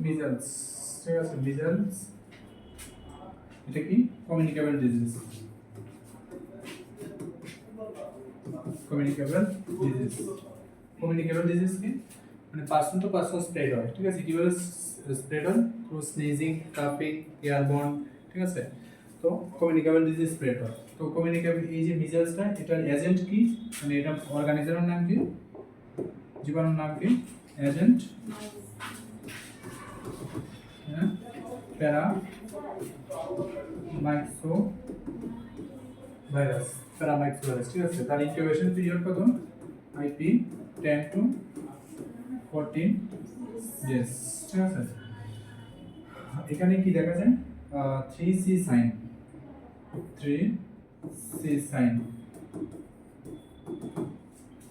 Measles, ঠিক আছে, measles এটা কি communicable disease, communicable disease, communicable disease কি মানে পার্সন টু পার্সন স্প্রেড হয়, ঠিক আছে, কিভাবে স্প্রেড হয় থ্রু স্নিজিং, কাফিং, এয়ারবর্ন, ঠিক আছে, তো কমিউনিকেবল ডিজিজ স্প্রেড হয়। তো কমিউনিকেবল এই যে মিজেলসটা এটার এজেন্ট কি মানে এটা অর্গানিজমের নাম কি, জীবাণুর নাম কি, এজেন্ট হ্যাঁ প্যারা মাইক্সো ভাইরাস, প্যারামাইক্স ভাইরাস, ঠিক আছে, তার ইনকিউবেশন পিরিয়ড কত, আইপি 10 to 14 ডেজ, ঠিক আছে। এখানে কি দেখা যায় 3C sign, 3C sign,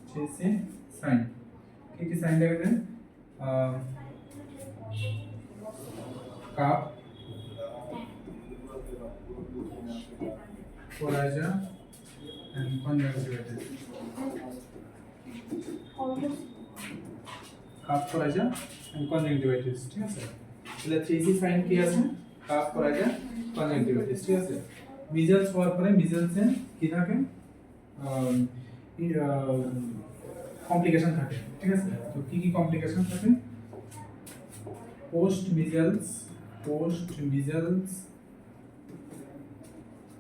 3C sign, কি কি সাইন দেখা যায়, cup, coryza and conjunctivitis, cup coryza and conjunctivitis, ঠিক আছে, তাহলে 3C সাইন কি আছে, কাপ কোরাইজা conjunctivitis, ঠিক আছে। মিজেলস হওয়ার পরে মিজেলসে কি থাকে কমপ্লিকেশন থাকে, ঠিক আছে, তো কি কি কমপ্লিকেশন থাকে, পোস্ট মিজেলস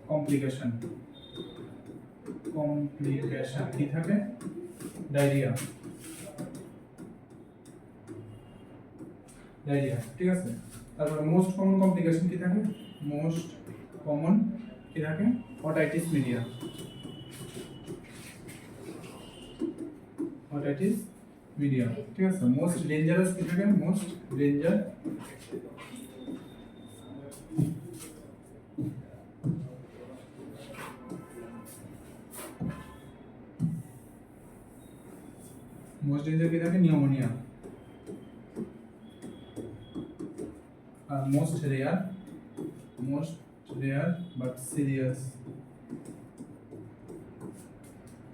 কমপ্লিকেশন কি থাকে, ডায়রিয়া, ঠিক আছে। তারপরে মোস্ট কমন কমপ্লিকেশন কি থাকে, মোস্ট কমন কি থাকে, অটাইটিস মিডিয়া, ঠিক আছে। মোস্ট ডেঞ্জারাস কি থাকে, মোস্ট ডেঞ্জার কি থাকে, নিউমোনিয়া, আর মোস্ট রেয়ার বাট সিরিয়াস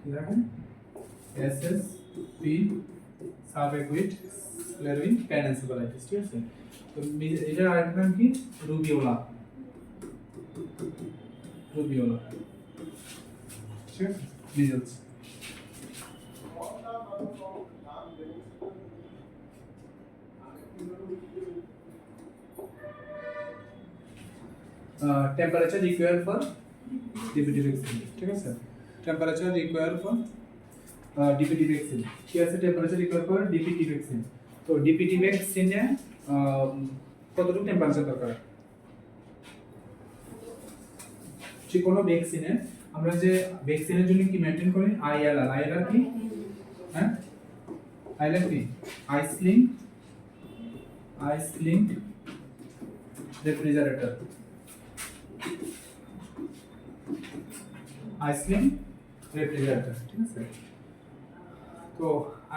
কি থাকে, SSP সাবএকুইট স্ক্লেরোইড প্যানএনসেফালাইটিস, ঠিক আছে। তো এটার আরেকটা নাম কি, রুবিওলা, ঠিক আছে, measles. Temperature required for DPT vaccine, ঠিক আছে, temperature required for DPT vaccine, ঠিক আছে, temperature required for DPT vaccine. তো ডিপিটি ভ্যাকসিনে কতটুকু টেম্পারেচার দরকার, যে কোনো ভ্যাকসিনে আমরা যে ভ্যাকসিনের জন্য কি মেইনটেইন করি, আইএলআর কি, হ্যাঁ আইএলআর কি, আইসলিং রেফ্রিজারেটর, ঠিক আছে। তো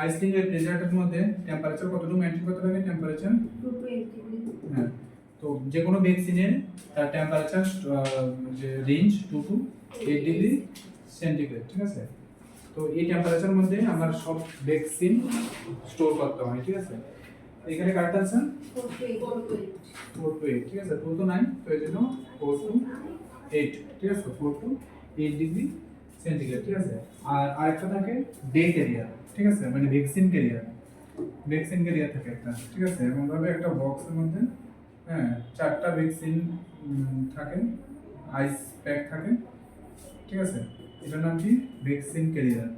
আইসলিং রেফ্রিজারেটরের মধ্যে টেম্পারেচার কতটুকু মেইনটেইন করতে হবে, টেম্পারেচার 2 to 8 ডিগ্রি, হ্যাঁ। তো যে কোনো ভ্যাকসিনের তার টেম্পারেচার যে রেঞ্জ 2 to 8 ডিগ্রি সেন্টিগ্রেড, ঠিক আছে। তো এই টেম্পারেচার মধ্যে আমার সব ভ্যাকসিন স্টোর করতে হয়, ঠিক আছে। এখানে কারেক্ট আনসার 4 to 8, ঠিক আছে, 2 to 9, তো এই জন্য 4 to 8, ঠিক আছে, 4 to 8 ডিগ্রি সেন্টিগ্রেড, ঠিক আছে। আর আরেকটা থাকে ডে ক্যারিয়ার, ঠিক আছে, মানে ভ্যাকসিন ক্যারিয়ার থাকে একটা, ঠিক আছে, এরকম ভাবে একটা বক্সের মধ্যে হ্যাঁ 4টা ভ্যাকসিন থাকে, আইস প্যাক থাকে, ঠিক আছে, এটার নাম কি, ভ্যাকসিন ক্যারিয়ার।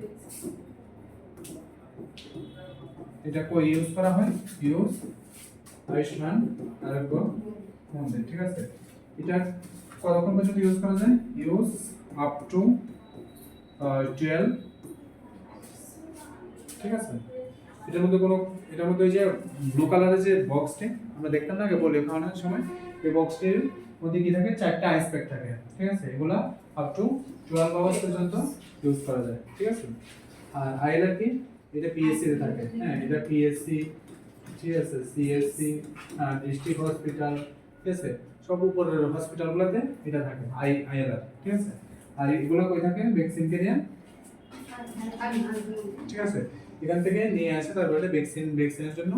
এটা কই ইউজ করা হয়, আয়ুষ্মান আরোগ্য মন্দির, ঠিক আছে। এটা কতক্ষণ পর্যন্ত ইউজ করা যায়, ইউজ আপ টু 12, ঠিক আছে। এটার মধ্যে ওই যে ব্লু কালারের যে বক্সটি আমরা দেখতাম না আগে পোলিও খাওয়ানোর সময়, এই বক্সটির মধ্যে কি থাকে, 4টা আইস প্যাক থাকে, ঠিক আছে, এগুলা আপ টু 12 আওয়ার্স পর্যন্ত ইউজ করা যায়, ঠিক আছে। আর আইএলআর কি, এটা পিএসসি তে থাকে, হ্যাঁ এটা পিএসসি, ঠিক আছে, সিএসসি, ডিস্ট্রিক্ট হসপিটাল, ঠিক আছে, সব উপরের হসপিটালগুলোতে এটা থাকে আইএলআর, ঠিক আছে। আর এগুলো কই থাকে, ভ্যাকসিন ক্যারিয়ার, ঠিক আছে, এখান থেকে নিয়ে আসে, তারপরে ভ্যাকসিনের জন্য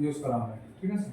ইউজ করা হয়, ঠিক আছে?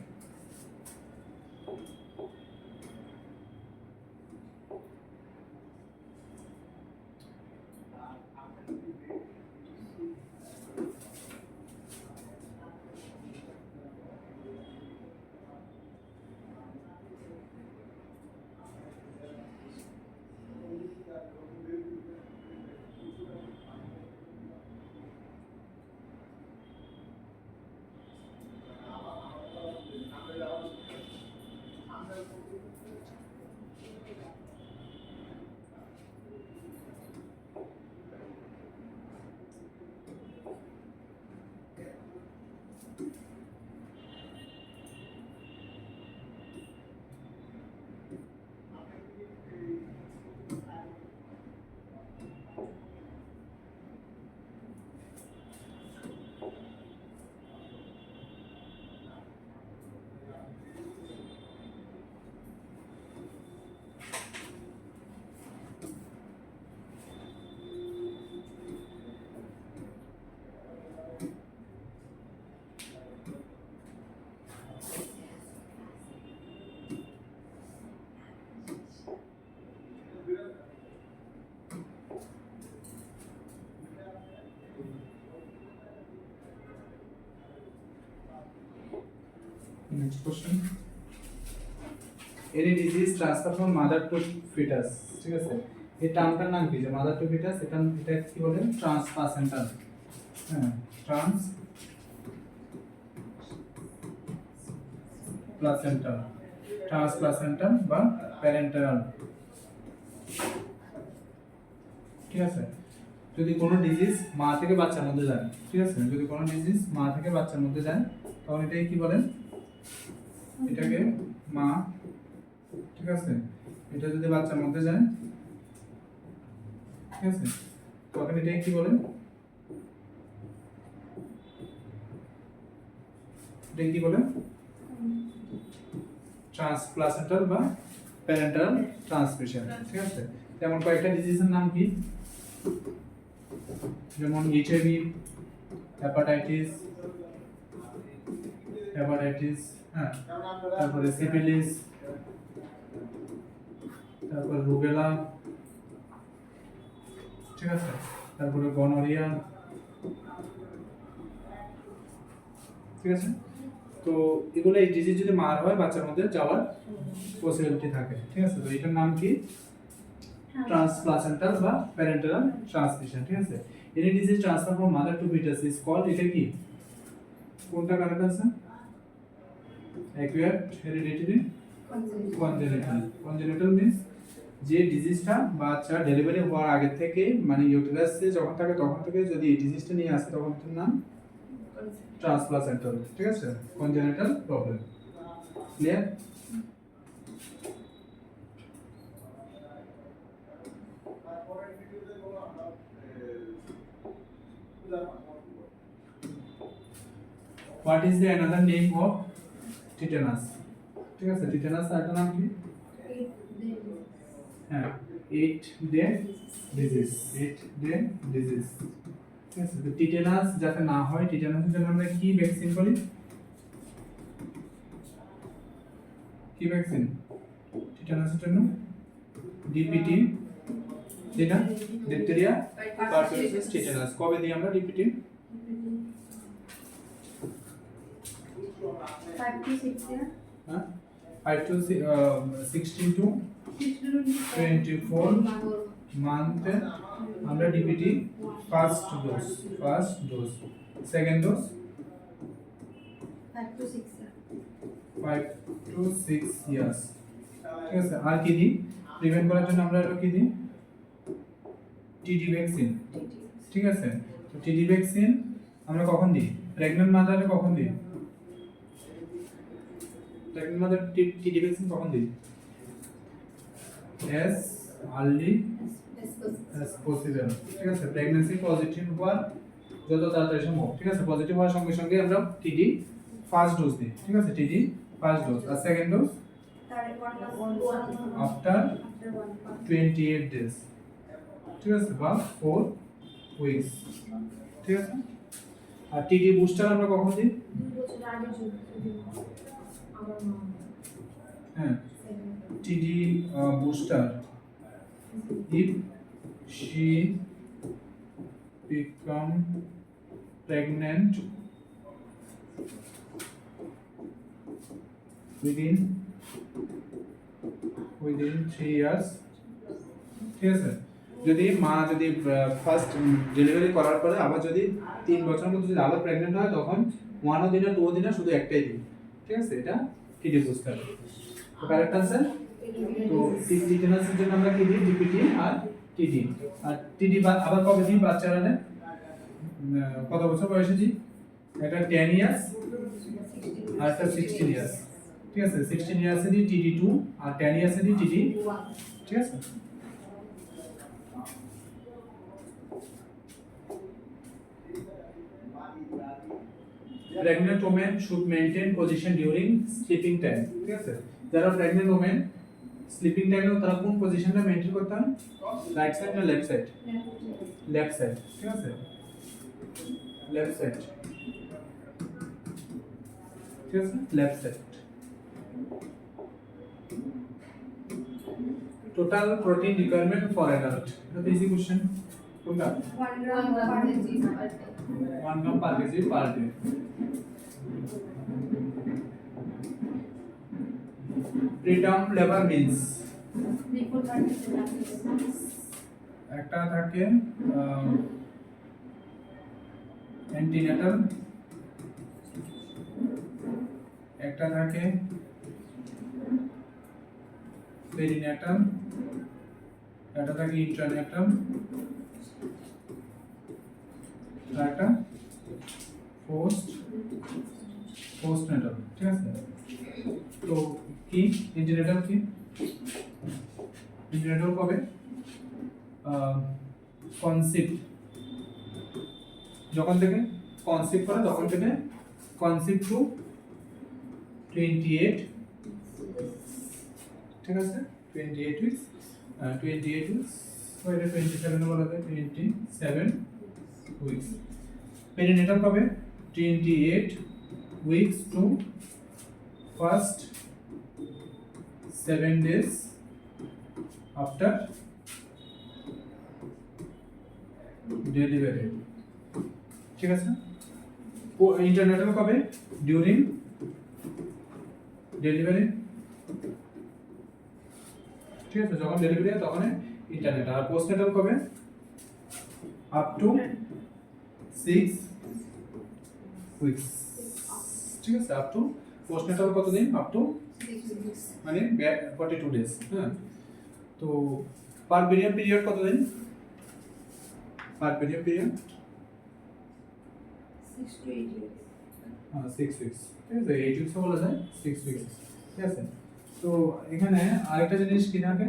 Next question. Any disease transfer from mother to fetus, ঠিক আছে? এই টার্মটার নাম কি? যে মাদার টু ফিটাস, এটা কি বলে? ট্রান্সপ্লাসেন্টাল। হ্যাঁ, ট্রান্সপ্লাসেন্টাল বা প্যারেন্টাল, ঠিক আছে? যদি কোনো ডিজিজ মা থেকে বাচ্চার মধ্যে যায়, ঠিক আছে? যদি কোনো ডিজিজ মা থেকে বাচ্চার মধ্যে যায় তখন এটাকে কি বলেন? এটাকে মা, ঠিক আছে? এটা যদি বাচ্চার মধ্যে যায়, ঠিক আছে, তখন এটাকে কি বলেন? এটা কি বলেন? ট্রান্সপ্লাসেন্টাল বা প্যারেন্টাল ট্রান্সমিশন, ঠিক আছে? যেমন কয়েকটা ডিজিজের নাম কি? যেমন এইচআইভি, হেপাটাইটিস, হ্যাঁ, তারপরে সিফিলিস, তারপর রুবেলা, ঠিক আছে, তারপরে গনোরিয়া, ঠিক আছে? তো এগুলো, এই ডিজিজ যদি মার হয় বাচ্চার মধ্যে যাওয়ার পসিবিলিটি থাকে, ঠিক আছে? তো এটার নাম কি? ট্রান্সপ্লাসেন্টাল বা প্যারেন্টাল ট্রান্সমিশন, ঠিক আছে? Any disease transfer from mother to foetus is called, এটা কি? কোনটা কারেক্ট আছে? Acquired hereditary congenital. Congenital means যে ডিজিজটা বাচ্চা ডেলিভারি হওয়ার আগে থেকে, মানে ইউটেরাসে যখন থাকে তখন থেকে যদি এই ডিজিজটা নিয়ে আসে তখন এটার নাম ট্রান্সপ্লাসেন্টাল, ঠিক আছে? Congenital problem. Clear? What is the another name of tetanus? ঠিক আছে, টিটানাস এর নাম কি? হ্যাঁ, 8 day disease, 8 day disease, ঠিক আছে? তো টিটানাস যাতে না হয়, টিটানাসের জন্য আমরা কি ভ্যাকসিন করি? কি ভ্যাকসিন টিটানাসের জন্য? ডিপিটি, যেটা ডিপথেরিয়া পারটুসিস টিটানাস। কবে দিই আমরা ডিপিটি? 5 to 6 year, হ্যাঁ, 5 to 16 to 24 মান্থ আমরা DPT first dose, second dose 5 to 6 year, 5 to 6 years, ঠিক আছে? আর কি দিই প্রিভেন্ট করার জন্য? আমরা কি দিই? টিডি ভ্যাকসিন, ঠিক আছে? তো টিডি ভ্যাকসিন আমরা কখন দিই? প্রেগন্যান্ট মাদারে কখন দিই? প্রেগন্যান্ট মাদার টিডি ভ্যাকসিন কখন দিই? as early as possible, ঠিক আছে? প্রেগন্যান্সি পজিটিভ হওয়ার যত তাড়াতাড়ি সম্ভব, ঠিক আছে? পজিটিভ হওয়ার সঙ্গে সঙ্গে আমরা টিডি ফার্স্ট ডোজ দিই, ঠিক আছে? টিডি ফার্স্ট ডোজ। আর সেকেন্ড ডোজ আফটার 28 ডেজ, ঠিক আছে? বা 4 উইকস, ঠিক আছে? আর টিডি বুস্টার আমরা কখন দিই? 2 বছর আগে যদি আমার মা হ্যাঁ, টিডি booster if she become pregnant within 3 years, ঠিক আছে, যদি মা যদি ফার্স্ট ডেলিভারি করার পরে আবার যদি 3 বছর মধ্যে যদি আবার প্রেগন্যান্ট হয় তখন 1 দিন আর 2 দিন শুধু একটাই দিন, ঠিক আছে, এটা টিডি বুস্টার। তো কারেক্ট আনসার। তো টিটেনাসের জন্য আমরা কি দিই? ডিপিটি আর টিডি। আর টিডি আবার কবে দিই বাচ্চারা নেয়? কত বছর বয়সে দিই? এটা 10 ইয়ার্স আর এটা 16 ইয়ার্স, ঠিক আছে। 16 ইয়ার্সে দিই টিডি 2 আর 10 ইয়ার্সে দিই টিডি 1, ঠিক আছে। Pregnant women should maintain position during sleeping time, ঠিক আছে। যারা প্রেগন্যান্ট ওমেন স্লিপিং টাইমে তারা কোন পজিশনটা মেইনটেইন করতে হয়? রাইট সাইড না লেফট সাইড? লেফট সাইড, ঠিক আছে, লেফট সাইড, ঠিক আছে, left side. Total protein requirement for adult, এটা বেসিক কোশ্চেন। কোনটা? 1 gram per kg per day. 1 gram per kg per day. Preterm labour means Before 37 একটা থাকে antenatal, একটা থাকে পেরিনেটাল, একটা থাকে ইন্ট্রানেটাল, আর একটা পোস্টনেটাল, ঠিক আছে। তো কি ইন্টিনেটাল কি? ইন্টিনেটাল কবে? কনসিভ, যখন থেকে কনসিভ করে তখন থেকে কনসিভ টু 28, ঠিক আছে, 28 উইকস, 28 উইকস, ওইটা 27 বলা যায়, 27 উইকস। পেরিনেটাল কবে? 28 weeks two first 7 days after delivery, ঠিক আছে। ইন্টারনেটাল কবে? ডিউরিং ডেলিভারি, ঠিক আছে, যখন ডেলিভারি হয় তখন ইন্টারনেট। আর পোস্টনেটাল কবে? আপ টু 6 উইকস, ঠিক আছে, আপ টু। পোস্টনেটাল কতদিন? Up to 6 weeks. মানে 42 ডেজ, হ্যাঁ। তো পার পিরিয়ড কতদিন? পার পিরিয়ড 6 to 8 weeks. 6 উইকস, ঠিক আছে, 8 উইকস বলা যায়, 6 উইকস, ঠিক আছে। তো এখানে আরেকটা জিনিস কি থাকে?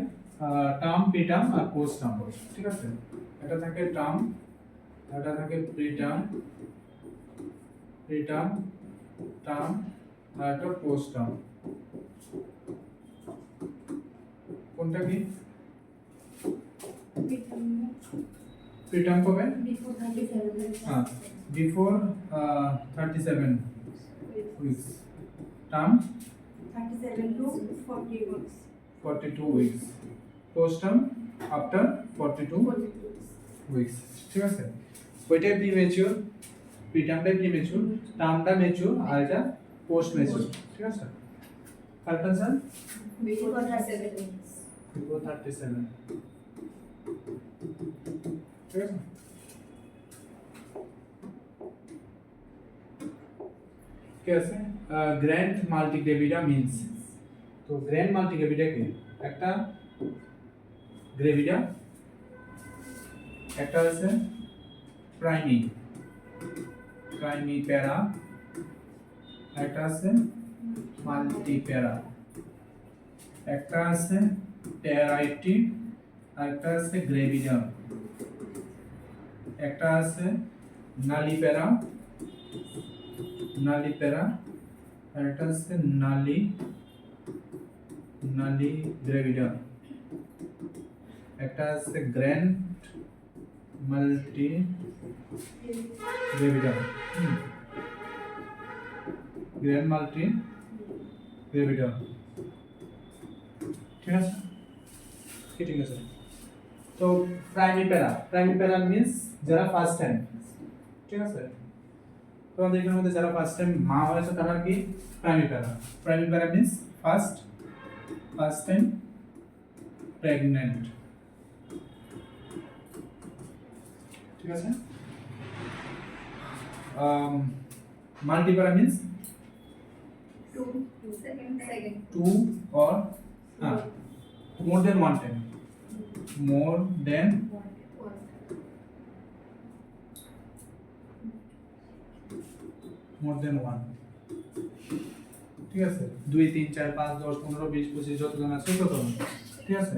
টার্ম, প্রিটার্ম আর পোস্ট টার্ম, ঠিক আছে। এটা থাকে টার্ম, এটা থাকে প্রিটার্ম, টার্ম আর একটা পোস্ট টার্ম। কোনটা কি? প্রিটার্ম কবে? Before 37 weeks. হ্যাঁ, before 37 weeks. Term 37 to 40 weeks. 42 weeks. Post term after 42 weeks, ঠিক আছে। ওইটাই প্রিমেচিউর, প্রিটার্মটাই প্রিমেচিউর, টার্মটা ম্যাচিউর আর এটা পোস্ট ম্যাচিউর, ঠিক আছে। Correct answer Before 37 weeks. Before 37, ঠিক আছে। ঠিক আছে। গ্র্যান্ড মাল্টিগ্রেভিডা মিন্স, তো গ্র্যান্ড মাল্টিগ্রেভিডা কি? একটা গ্রেভিডা, একটা আছে প্রাইমিপ্যারা, একটা আছে মাল্টিপ্যারা, একটা আছে প্যারাইটি, আর একটা আছে গ্রেভিডা, একটা আছে নালিপ্যারা, আর একটা আছে নালি গ্রেভিডা, একটা আছে গ্র্যান্ড মাল্টি গ্রেভিডাম গ্র্যান্ড মাল্টি গ্রেভিডাম ঠিক আছে ঠিক আছে তো প্রাইমিপ্যারা মিন্স যারা ফার্স্ট টাইম ঠিক আছে তো আমাদের এখানের মধ্যে যারা ফার্স্ট টাইম মা হয়েছে তারা কি primipara means first time pregnant ঠিক আছে multipara means two or more than one time more than one ঠিক আছে 2 3 4 5 10 15 20 25 যতজন আছে ততজন ঠিক আছে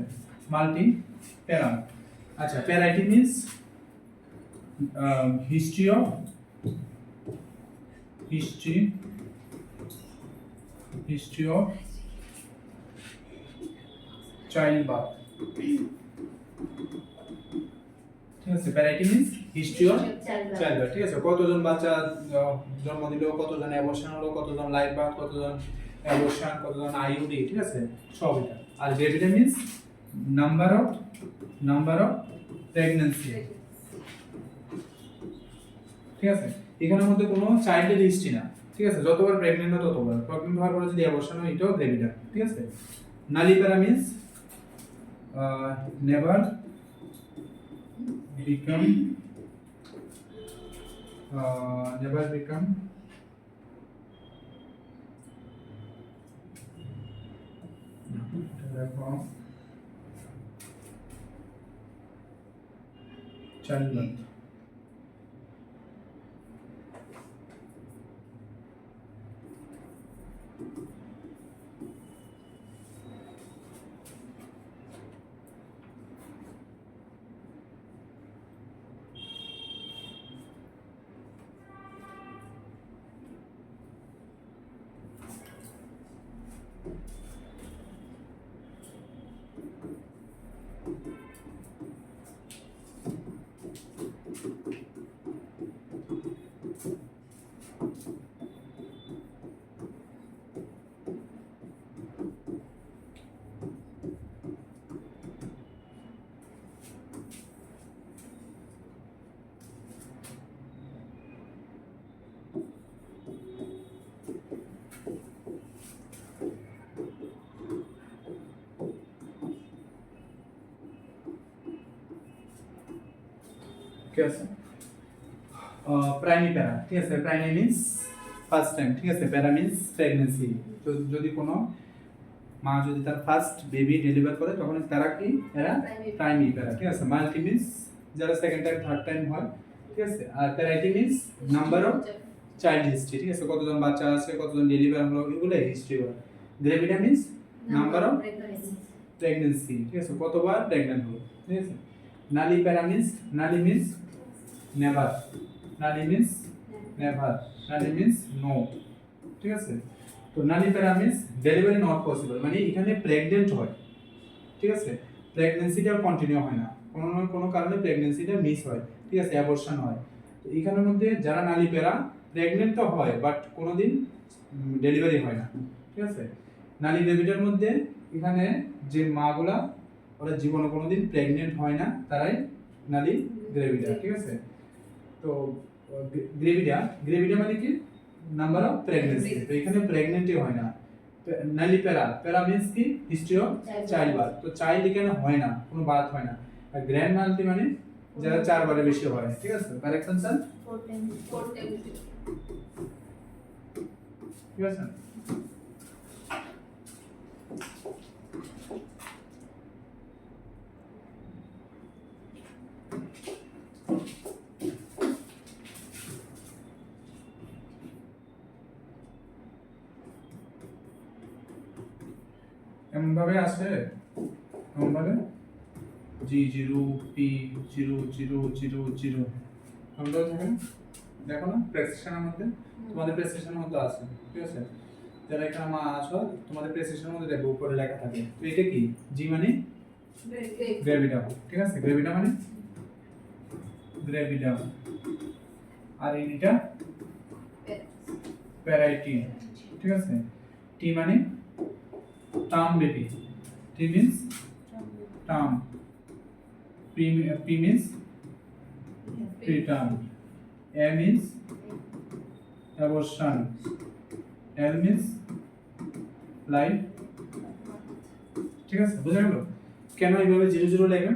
মাল্টি প্যারা আচ্ছা প্যারাইটি মিন্স history of childbirth ঠিক আছে প্যারাইটি মিন্স হিস্ট্রি অফ চাইল্ডবার্থ ঠিক আছে কতজন বাচ্চা জন্ম দিল কতজন অ্যাবর্শন হলো কতজন লাইভ বার্থ কতজন অ্যাবর্শন কতজন আইইউডি ঠিক আছে সব এটা আর গ্রেভিডা মিন্স নাম্বার অফ প্রেগন্যান্সি ঠিক আছে এখানের মধ্যে কোনো চাইল্ডের হিস্ট্রি না ঠিক আছে যতবার প্রেগন্যান্ট হয় ততবার প্রেগন্যান্ট হওয়ার পরে যদি অ্যাবর্শন হয় এটাও গ্রেভিডা ঠিক আছে nullipara means never become childbirth ঠিক আছে প্রাইমিপ্যারা ঠিক আছে প্রাইমি মিন্স ফার্স্ট টাইম ঠিক আছে প্যারা মিন্স প্রেগন্যান্সি তো যদি কোনো মা যদি তার ফার্স্ট বেবি ডেলিভার করে তখন তারা কি এরা প্রাইমিপ্যারা ঠিক আছে মাল্টি মিন্স যারা সেকেন্ড টাইম থার্ড টাইম হয় ঠিক আছে আর parity means number of child history ঠিক আছে কতজন বাচ্চা আছে কতজন ডেলিভার হলো এগুলো হিস্ট্রি হয় gravida means number of pregnancy ঠিক আছে কতবার প্রেগন্যান্ট হলো ঠিক আছে nullipara means nulli means never nulli means no ঠিক আছে তো nullipara means delivery not possible মানে এখানে প্রেগন্যান্ট হয় ঠিক আছে প্রেগন্যান্সিটা কন্টিনিউ হয় না কোনো কারণে প্রেগন্যান্সিটা মিস হয় ঠিক আছে অ্যাবর্শন হয় তো এখানের মধ্যে যারা নালিপ্যারা প্রেগন্যান্ট তো হয় বাট কোনোদিন ডেলিভারি হয় না ঠিক আছে নালি বেবিটার মধ্যে এখানে যে মাগুলা ওরা জীবনে কোনোদিন প্রেগন্যান্ট হয় না তারাই নালি গ্রেভিডা ঠিক আছে তো গ্রেভিডা মানে কি নাম্বার অফ প্রেগন্যান্সি তো এখানে প্রেগন্যান্টই হয় না নালিপ্যারা প্যারা মিন্স কি হিস্ট্রি অফ চাইল্ড বার্থ তো চাইল্ড এখানে হয় না কোনো বার্থ হয় না আর গ্র্যান্ড মাল্টি মানে যারা 4 বারের বেশি হয় ঠিক আছে কারেকশন স্যার 4 টাইম ঠিক আছে এমন ভাবে আসে এমন ভাবে G0 P0 0 0 0 আমরা দেখেন দেখো না প্রেসক্রিপশনের মধ্যে তোমাদের প্রেসক্রিপশনের মধ্যে আছে ঠিক আছে যারা এখানে মা আসো তোমাদের প্রেসক্রিপশনের মধ্যে দেখো উপরে লেখা থাকে তো এটা কি জি মানে গ্রেভিডা ঠিক আছে গ্রেভিডা মানে গ্রেভিডা আর এটা প্যারাইটিন, ঠিক আছে। টি মানে term baby, T means term, P means preterm, A means abortion, L means life, ঠিক আছে, বুঝা গেল কেন এইভাবে 00 লেখেন?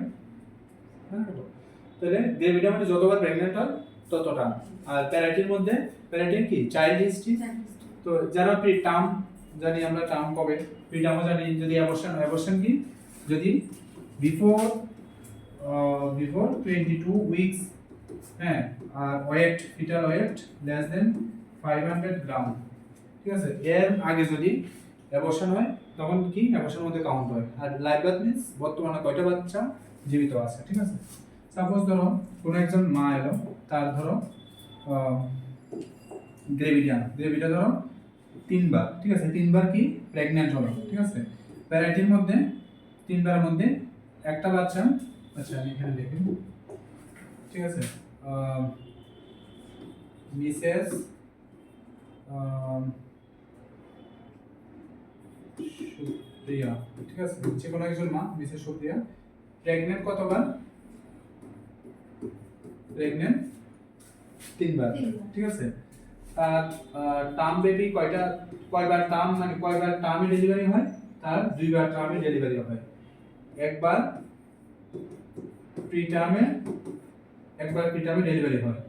তাহলে গ্রেভিটা মানে যতবার প্রেগন্যান্ট হয় ততটা। আর প্যারাইটির মধ্যে প্যারাইটিন কি চাইল্ড হিস্ট্রি। তো যারা প্রিটার্ম জানি আমরা, টার্ম কবে, প্রিটার্মও জানি। যদি অ্যাবর্শন কি, যদি বিফোর 22 উইকস, হ্যাঁ, আর weight, foetal weight less than 500 gram, ঠিক আছে, এর আগে যদি অ্যাবর্শন হয় তখন কি অ্যাবর্শনের মধ্যে কাউন্ট হয়। আর লাইভ বার্থ মিন্স বর্তমানে কয়টা বাচ্চা জীবিত আছে, ঠিক আছে। সাপোজ ধরো কোনো একজন মা এলো, তার ধরো গ্রেভিটা ধরো 3 বার, ঠিক আছে, 3 বার কি প্রেগন্যান্ট হলো, ঠিক আছে। প্যারাইটির মধ্যে 3 বারের মধ্যে একটা বাচ্চা, আচ্ছা আমি এখানে লিখি, ঠিক আছে, মিসেস সুপ্রিয়া, ঠিক আছে, যে কোনো একজন মা মিসেস সুপ্রিয়া প্রেগন্যান্ট কতবার? প্রেগন্যান্ট 3 বার, ঠিক আছে। তার টার্ম বেবি কয়বার টার্ম মানে কয়বার টার্মে ডেলিভারি হয়? তার 2বার টার্মে ডেলিভারি হয়। একবার প্রিটার্মে ডেলিভারি হয়,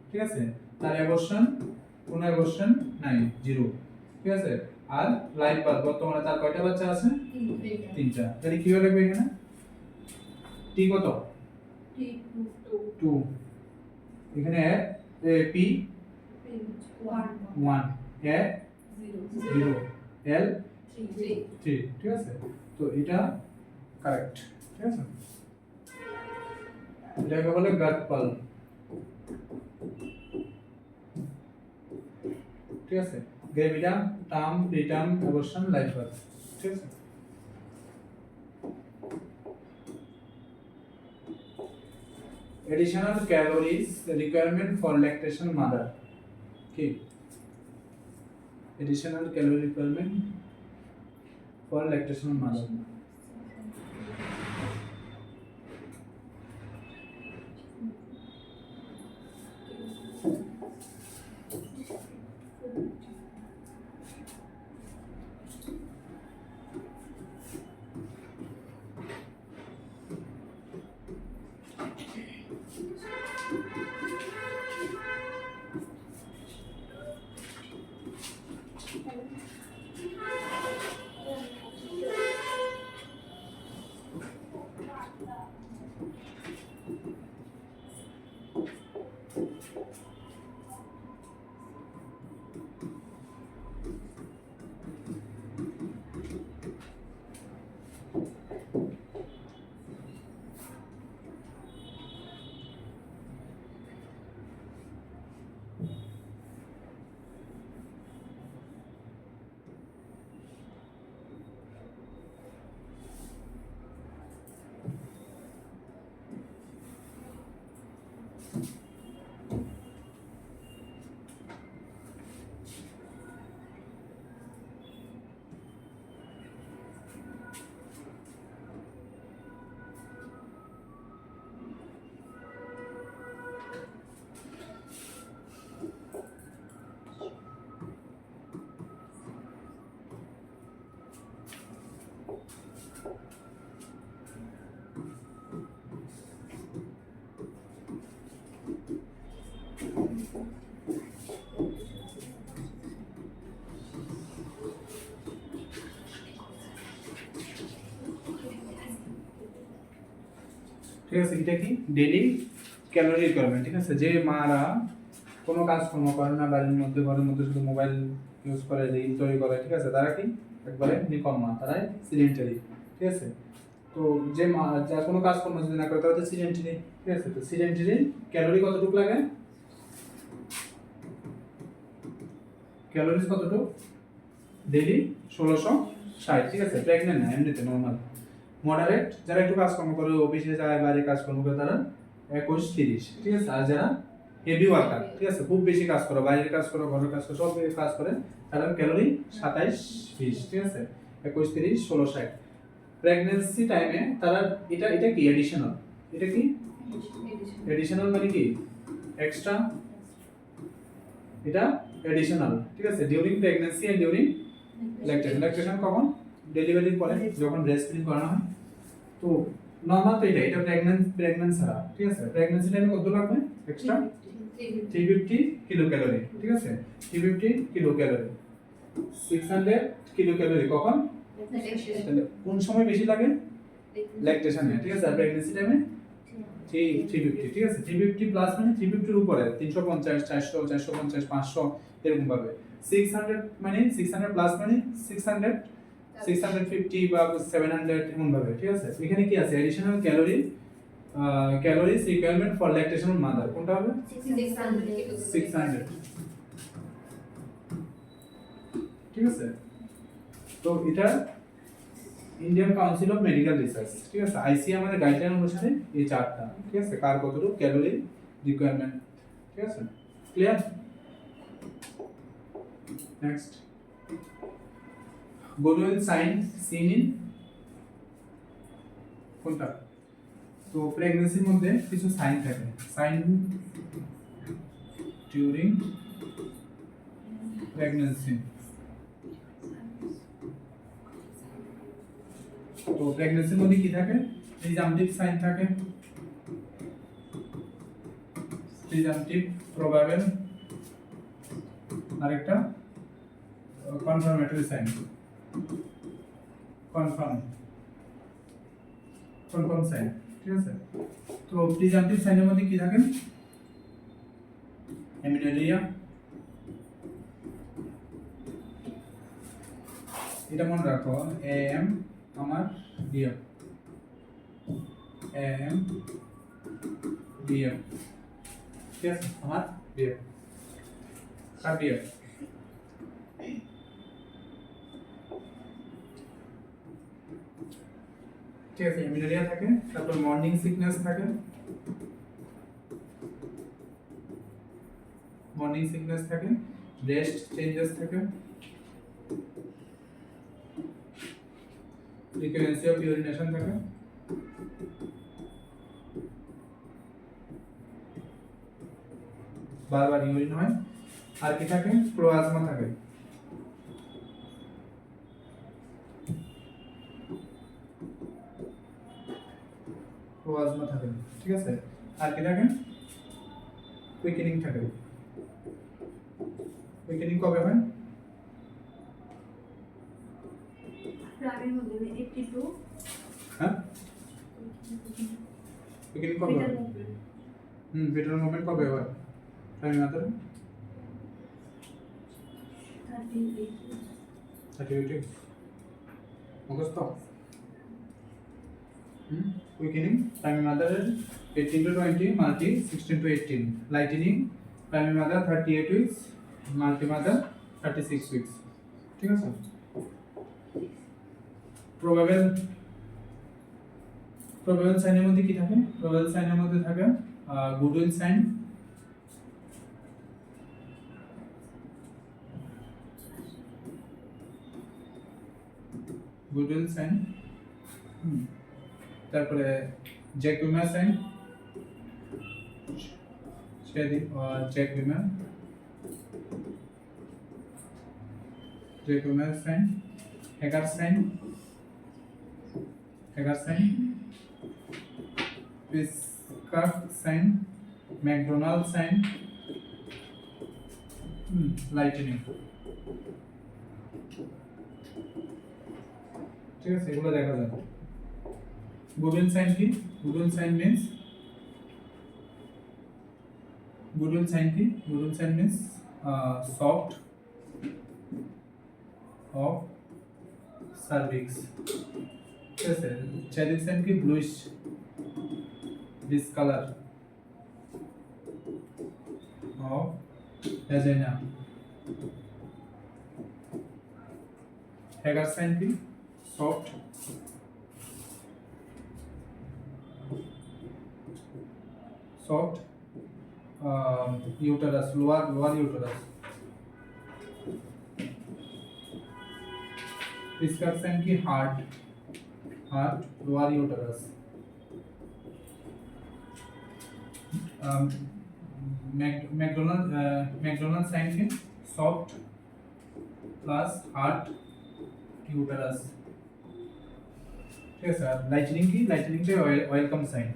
ঠিক আছে। তার কোনো অ্যাবর্শন নাই, 0, ঠিক আছে। আর লাইভ বার্থ বর্তমানে তার কয়টা বাচ্চা আছে? 3টা। তাহলে কি হয়ে লাগবে এখানে? টি কত? টি 2, এখানে পি 1, এ 0, এল 3, ঠিক আছে। তো এটা কারেক্ট, ঠিক আছে। এটাকে বলে গাট পাল, ঠিক আছে। গ্রেভিটা, term, preterm, abortion, live birth, ঠিক আছে। Additional calories requirement for lactation mother, কি? Additional calorie requirement for lactation mother, ঠিক আছে। এটা কি ডেইলি ক্যালোরি রিকোয়ারমেন্ট, ঠিক আছে। যে মারা কোনো কাজকর্ম করে না, বাড়ির মধ্যে ঘরের মধ্যে শুধু মোবাইল ইউজ করে, রিল তৈরি করে, ঠিক আছে, তারা কি একবারে নিকম্মা, তারাই সিডেন্টারি, ঠিক আছে। তো যে মা যা কোনো কাজকর্ম যদি না করে তারা তো সিডেন্টারি, ঠিক আছে। তো সিডেন্টারি ক্যালোরি কতটুকু লাগে? ক্যালোরিজ কতটুকু? ডেইলি 1660, ঠিক আছে। প্রেগন্যান্ট না, এমনিতে নর্মাল। মডারেট যারা একটু কাজকর্ম করে, অফিসে যায়, বাইরে কাজকর্ম করে, তারা 21-30, ঠিক আছে। আর যারা হেভি ওয়ার্কার, ঠিক আছে, খুব বেশি কাজ করো, বাইরের কাজ করো, ঘরের কাজ করো, সব কাজ করে, তাহলে ক্যালোরি 27-20, ঠিক আছে, 21-30-16-60। প্রেগন্যান্সি টাইমে তারা এটা কি এডিশনাল, এটা কি এডিশনাল মানে কি এক্সট্রা, এটা এডিশনাল, ঠিক আছে, during pregnancy and during lactation কখন, ডেলিভারির পরে যখন ব্রেস্ট ফিডিং করানো হয়। তো নরমাল তো এটা প্রেগন্যান্সি ছাড়া, ঠিক আছে, প্রেগন্যান্সি টাইমে কত লাগবে এক্সট্রা 350 কিলো ক্যালোরি, ঠিক আছে, 350 কিলো ক্যালোরি, 600 কিলো ক্যালোরি কখন, তাহলে কোন সময় বেশি লাগে, ল্যাকটেশনে, ঠিক আছে, আর প্রেগন্যান্সি টাইমে 350, ঠিক আছে, 350 প্লাস মানে 350 এর উপরে 350 400 450 500 এরকম ভাবে, 600 মানে 600 প্লাস মানে 600 650 বা 700 এমন ভাবে, ঠিক আছে। এখানে কি আছে additional calories requirement for lactational mother, কোনটা হবে 600, ঠিক আছে। তো এটা Indian council of medical research, ঠিক আছে, আইসি আমাদের গাইডলাইন অনুসারে এই চারটা, ঠিক আছে, কার কতটুকু ক্যালোরি রিকোয়ারমেন্ট, ঠিক আছে, clear. Next, Goodell sign seen in কোনটা, তো প্রেগন্যান্সির মধ্যে কিছু সাইন থাকে, সাইন ডিউরিং প্রেগন্যান্সি। তো প্রেগন্যান্সির মধ্যে কি থাকে, প্রিজাম্পটিভ সাইন থাকে, প্রিজাম্পটিভ, প্রবাবল, আরেকটা কনফার্মেটরি সাইন, কনফার্ম সাইন, ঠিক আছে। তো প্রিজাম্পটিভ সাইনের মধ্যে কি থাকে, অ্যামিনোরিয়া, এটা মনে রাখো, এএম আমার ডিএম, এএম ডিএম, ঠিক আছে, আমার ডিএম আর ডিএম, ঠিক আছে, অ্যামিনোরিয়া থাকে, তারপর মর্নিং সিকনেস থাকে, ব্রেস্ট চেঞ্জেস থাকে, ফ্রিকোয়েন্সি অফ ইউরিনেশন থাকে, বারবার ইউরিন হয়, আর কি থাকে, ক্লোয়াজমা থাকে, ঠিক আছে, আর কি থাকে, কুইকেনিং থাকে, কুইকেনিং কবে হয়, প্রাণীর মধ্যে 82 হ্যাঁ, কুইকেনিং কবে হয়, ভিটাল মুভমেন্ট কবে হয়, টাইম মাত্র 38 মুখস্থ, কুইকেনিং প্রাইমারি মাদারের 18 to 20, multi 16 to 18, lightening primary mother 38 weeks, multi mother 36 weeks, ঠিক আছে। প্রবাবল সাইনের মধ্যে কি থাকে, প্রবাবল সাইনের মধ্যে থাকে গুডউইল সাইন, তারপরে Jacquemier sign, Jacquemier sign, Hegar sign, Piskacek sign, McDonald sign, lightening, ঠিক আছে, এগুলো দেখা যাবে। গুডউইল সাইন কি, Goodell sign means soft of cervix, ঠিক আছে। চেরিক সাইন কি, bluish discolour of vagina. Hegar sign কি, সফট uterus, lower uterus. इसका sign की heart, lower uterus. McDonald sign की soft plus heart uterus. ठीक है सर. लाइटनिंग पे वेलकम साइन.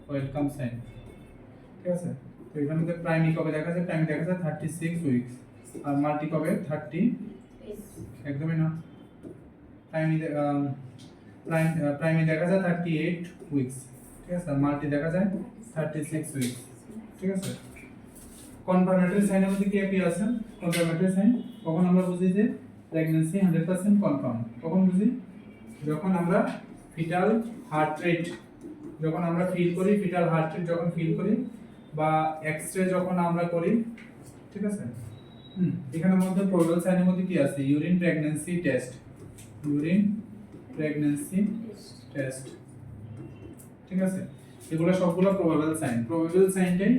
Welcome sign. ঠিক আছে. তো এখানে তো প্রাইমি কবে দেখা যায়? প্রাইমি দেখা যায় 36 উইকস আর মাল্টি কবে 30 একদমই না. প্রাইমি দেখা যায় 38 উইকস. ঠিক আছে. মাল্টি দেখা যায় 36 উইকস. ঠিক আছে. কনফার্মেটরি সাইনের মধ্যে কি আছে? কনফার্মেটরি সাইন কখন আমরা বুঝি যে প্রেগন্যান্সি 100% কনফার্ম? কখন বুঝি? যখন আমরা ফিটাল হার্ট রেট যখন আমরা ফিল করি, ফিটাল হার্ট রেট যখন ফিল করি বা এক্স-রে যখন আমরা করি. ঠিক আছে. এখানের মধ্যে প্রবাবল সাইনের মধ্যে কি আছে? Urine pregnancy test. ঠিক আছে. এগুলো সবগুলো প্রবাবল সাইন. প্রবাবল সাইনটাই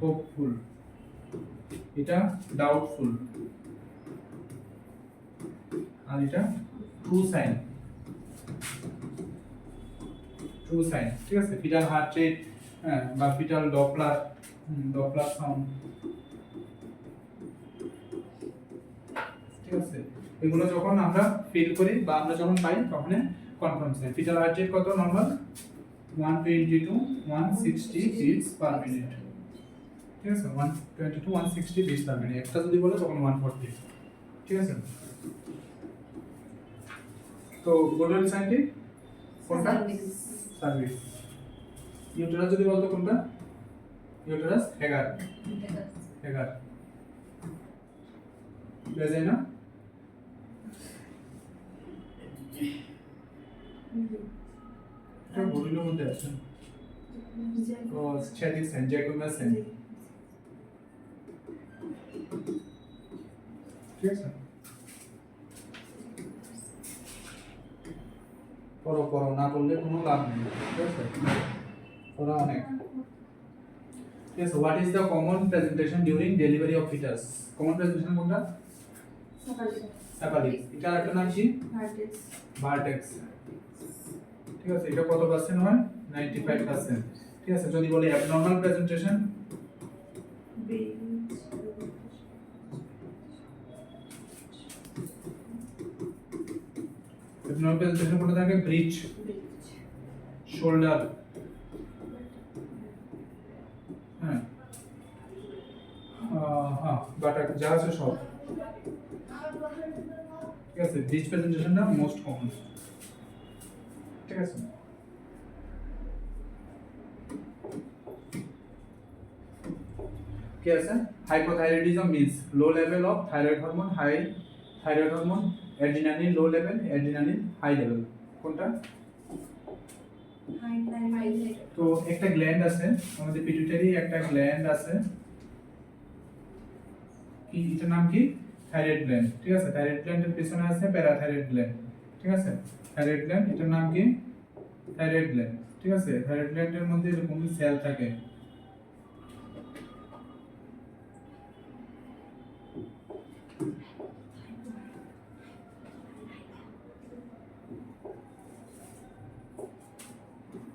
হোপফুল, এটা ডাউটফুল, আর এটা ট্রু সাইন. ঠিক আছে. ফিটাল হার্ট রেট বা ফিটাল ডপলার সাউন্ড. ঠিক আছে. এগুলো যখন আমরা ফিল করি বা আমরা যখন পাই তখন confirm sign. Fetal heart rate কত? Normal 120 to 160 beats per minute. ঠিক আছে. 120 to 160 beats per minute. একটা যদি বলে তখন 140. ঠিক আছে. তো গোল্ডেন সাইনটি কোনটা? সার্ভিস. ইউটেরাস যদি বলতো কোনটা? Uterus Haggar. বুঝা যায় না? এটা বলির মধ্যে আছে. তো স্ট্যাটিক সাইন, জ্যাকোবিয়ান সাইন. ঠিক আছে. পড়ো না বললে কোনো লাভ নেই. ঠিক আছে. পড়া অনেক. ঠিক আছে. What is the common presentation during delivery of foetus? Common presentation কোনটা? স্যাপালিক. এটা একটা নাম কি? ভার্টেক্স. ঠিক আছে. এটা কত পার্সেন্ট হয়? 95%. ঠিক আছে. যদি বলি অ্যাবনরমাল প্রেজেন্টেশন, অ্যাবনরমাল প্রেজেন্টেশন কোনটা থাকে? ব্রিচ, শোল্ডার, বাটাক, যা আছে সব. ঠিক আছে. ব্রিচ প্রেজেন্টেশনটা মোস্ট কমন. ঠিক আছে. কি আছে? Hypothyroidism means low level of thyroid hormone, high thyroid hormone, adrenaline low level, adrenaline high level. কোনটা? তো একটা গ্ল্যান্ড আছে আমাদের পিটুইটারি, একটা গ্ল্যান্ড আছে কি, এটার নাম কি? Thyroid gland. ঠিক আছে. থাইরয়েড গ্ল্যান্ডের পিছনে আছে প্যারাথাইরয়েড গ্ল্যান্ড. ঠিক আছে. থাইরয়েড গ্ল্যান্ড, এটার নাম কি? Thyroid gland. ঠিক আছে. থাইরয়েড গ্ল্যান্ডের মধ্যে এরকম সেল থাকে.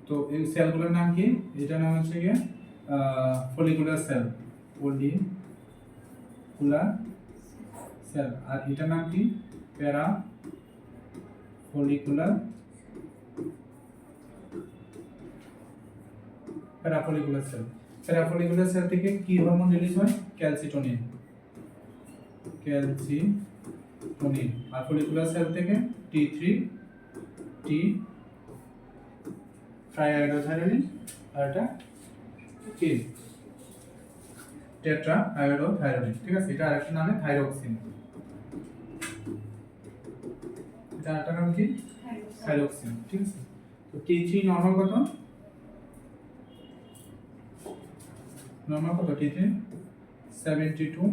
তো এই সেলগুলোর নাম কি? এটার নাম হচ্ছে কি ফলিকুলার সেল. Follicular cell. আর এটার নাম কি? প্যারা ফলিকুলার সেল. প্যারাফলিকুলার সেল থেকে কি হরমোন রিলিজ হয়? ক্যালসিটোনিন. আর ফলিকুলার সেল থেকে T3 ট্রাইআয়োডোথাইরোনিন, আর এটা কি? Tetra iodothyronine. ঠিক আছে. এটা আরেকটা নামে থাইরক্সিন. এটা আরেকটা নাম কি? থাইরক্সিন. ঠিক আছে. তো T3 নরমাল কত? T3 72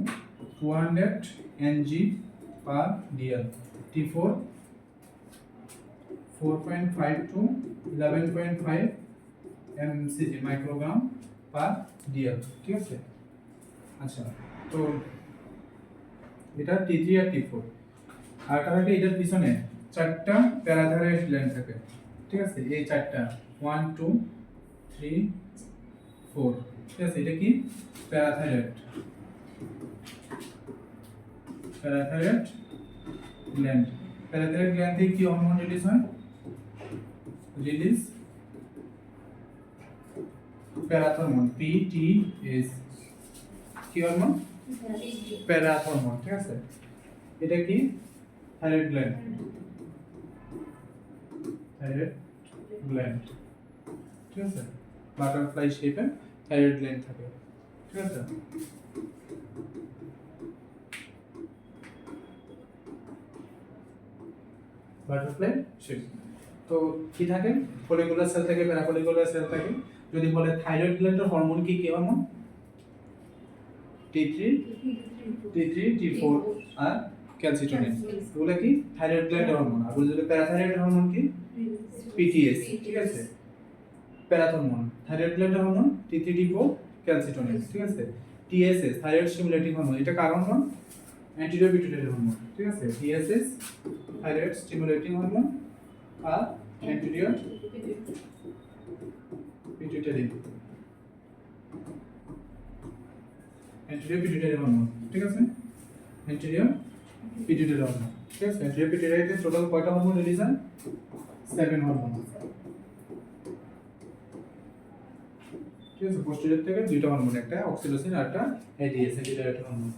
200 ng per dl. T4 4.5 to 11.5 MCG microgram per DL, ঠিক আছে। আচ্ছা, তো এটা T3 আর T4, আর একটা থাকে এটার পিছনে চারটা প্যারাথাইরয়েড গ্ল্যান্ড থাকে, ঠিক আছে। এই চারটা 1 2 3 4, ঠিক আছে। এটা কি parathyroid, parathyroid gland. Parathyroid gland থেকে কি হরমোন রিলিজ হয়? Release parathormone, PTS। কি হরমোন? প্যারাথরমোন, ঠিক আছে। এটা কি থাইরয়েড গ্ল্যান্ড, থাইরয়েড গ্ল্যান্ড, ঠিক আছে। বাটারফ্লাই শেপে থাইরয়েড গ্ল্যান্ড থাকে, ঠিক আছে। Butterfly shape. তো কি থাকে? ফলিকুলার সেল থাকে, প্যারাফলিকুলার সেল থাকে। যদি বলে থাইরয়েড গ্ল্যান্ডের হরমোন কি কি হরমোন? T3 T4 আর ক্যালসিটোনিন, এগুলো কি থাইরয়েড গ্ল্যান্ডের হরমোন। আর যদি প্যারাথাইরয়েড হরমোন কি? PTS, ঠিক আছে। প্যারাথরমোন থাইরয়েড গ্ল্যান্ডের হরমোন, T3 T4 ক্যালসিটোনিন, ঠিক আছে। TSS থাইরয়েড স্টিমুলেটিং হরমোন, এটা কার হরমোন? অ্যান্টিরিয়র পিটুইটারি হরমোন, ঠিক আছে। TSS থাইরয়েড স্টিমুলেটিং হরমোন আর anterior pituitary, anterior pituitary hormone, ঠিক আছে। অ্যান্টিরিয়র পিটুইটারি হরমোন, ঠিক আছে। অ্যান্টিরিয়র পিটুইটারিতে টোটাল কয়টা হরমোন রিলিজ হয়? 7 হরমোন, ঠিক আছে। পোস্টেরিয়র থেকে দুইটা হরমোন, একটা অক্সিটোসিন আর একটা ADS, অ্যান্টিথাইরয়েড হরমোন।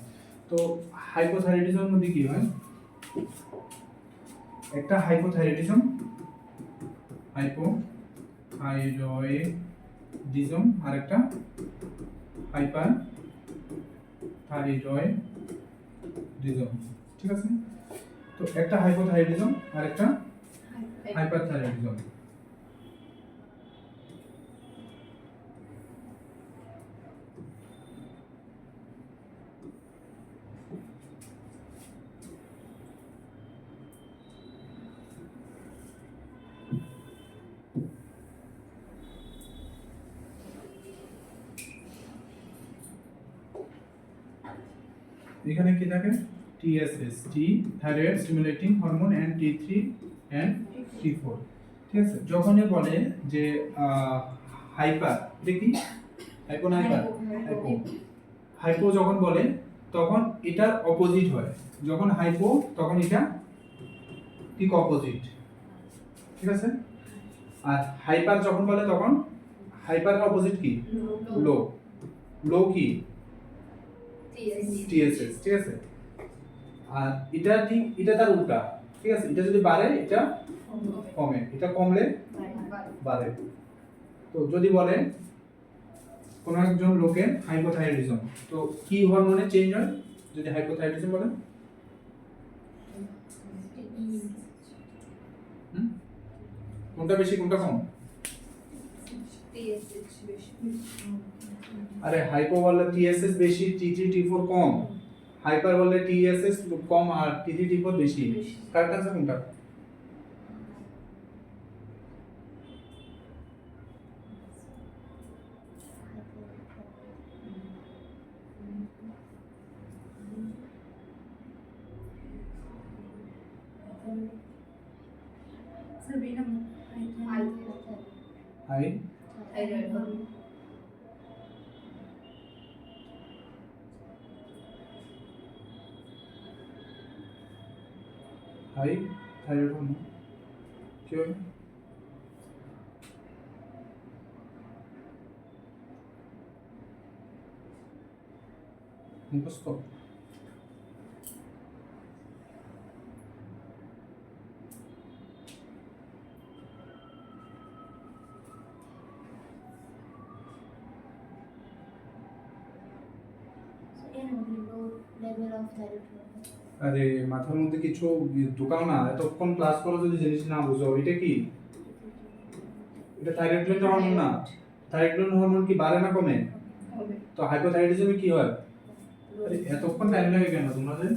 তো হাইপোথাইরয়েডিজমের মধ্যে কি হয়? একটা হাইপোথাইরয়েডিজম, হাইপোথাইরয়েডিজম, আর একটা হাইপার থাইরয়েডিজম, ঠিক আছে। তো একটা হাইপোথাইরয়েডিজম আর একটা হাইপারথাইরয়েডিজম। এখানে কি থাকে? TSS, T thyroid stimulating hormone, and T3 and T4, ঠিক আছে। যখনই বলে যে হাইপার, এটা কি হাইপো না হাইপার? হাইপো। হাইপো যখন বলে তখন এটার অপোজিট হয়। যখন হাইপো তখন এটা ঠিক অপোজিট, ঠিক আছে। আর হাইপার যখন বলে তখন হাইপারের অপোজিট কি? লো। লো কি? TSS, ঠিক আছে। আর এটা ঠিক এটা তার উল্টা, ঠিক আছে। এটা যদি বাড়ে এটা কমে, এটা কমলে বাড়ে। তো যদি বলে কোন একজন লোকের হাইপোথাইরয়েডিজম, তো কি হরমোনে চেঞ্জ হয় যদি হাইপোথাইরয়েডিজম বলে? কোনটা বেশি কোনটা কম? আরে হাইপো বললে TSS বেশি, T3 T4 কম। হাইপার বললে TSS কম আর T3 T4 বেশি। কারেক্ট आंसर কোনটা? হাই হাই থাইরয়েড হরমোন কি হবে? মুখস্থ। আরে মাথার মধ্যে কিছু ঢোকাও না, এতক্ষণ ক্লাস করো যদি জিনিস না বুঝো। এটা কি? এটা থাইরয়েড গ্ল্যান্ড হরমোন না? থাইরয়েড গ্ল্যান্ড হরমোন কি বাড়ে না কমে? তো হাইপোথাইরয়েডিজমে কি হয়? আরে এতক্ষণ টাইম লাগে কেন তোমাদের?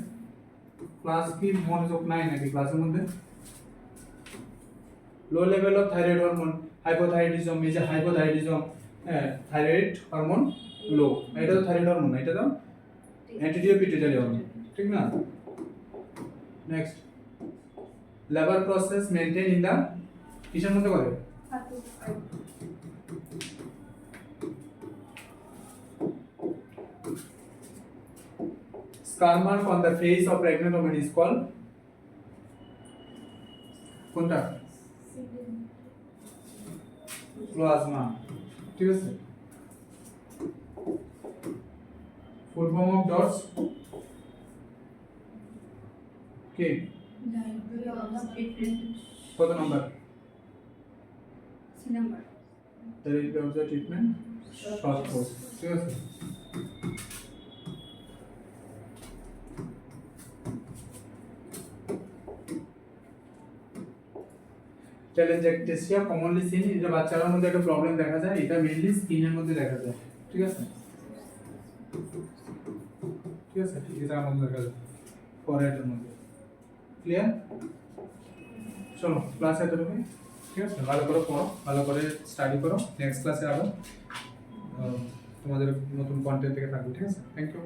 ক্লাস কি মনোযোগ নাই নাকি ক্লাসের মধ্যে? লো level of thyroid hormone hypothyroidism, এই যে হাইপোথাইরয়েডিজম, থাইরয়েড হরমোন লো, এটা তো থাইরয়েড হরমোন, এটা তো অ্যান্টিডিও পিটুইটারি হরমোন, ঠিক না? Next, labour process maintain in the কিসের মধ্যে করে? Scar mark on the face of pregnant woman is called কোনটা? প্লাজমা, ঠিক আছে? ফুল ফর্ম অফ ডটস কি? কত number? Therapy of the treatment short course, ঠিক আছে? টেলেনজেকটেসিয়া কমনলি সিন, এটা বাচ্চাদের মধ্যে একটা প্রবলেম দেখা যায়, এটা মেইনলি স্কিনের মধ্যে দেখা যায়, ঠিক আছে? ঠিক আছে, এটার মধ্যে দেখা যায়, ফরহেডের মধ্যে। ক্লিয়ার? চলো ক্লাস এতটুকু, ঠিক আছে? ভালো করে পড়ো, ভালো করে স্টাডি করো, নেক্সট ক্লাসে আবার তোমাদের নতুন কন্টেন্ট থেকে থাকবে, ঠিক আছে? Thank you.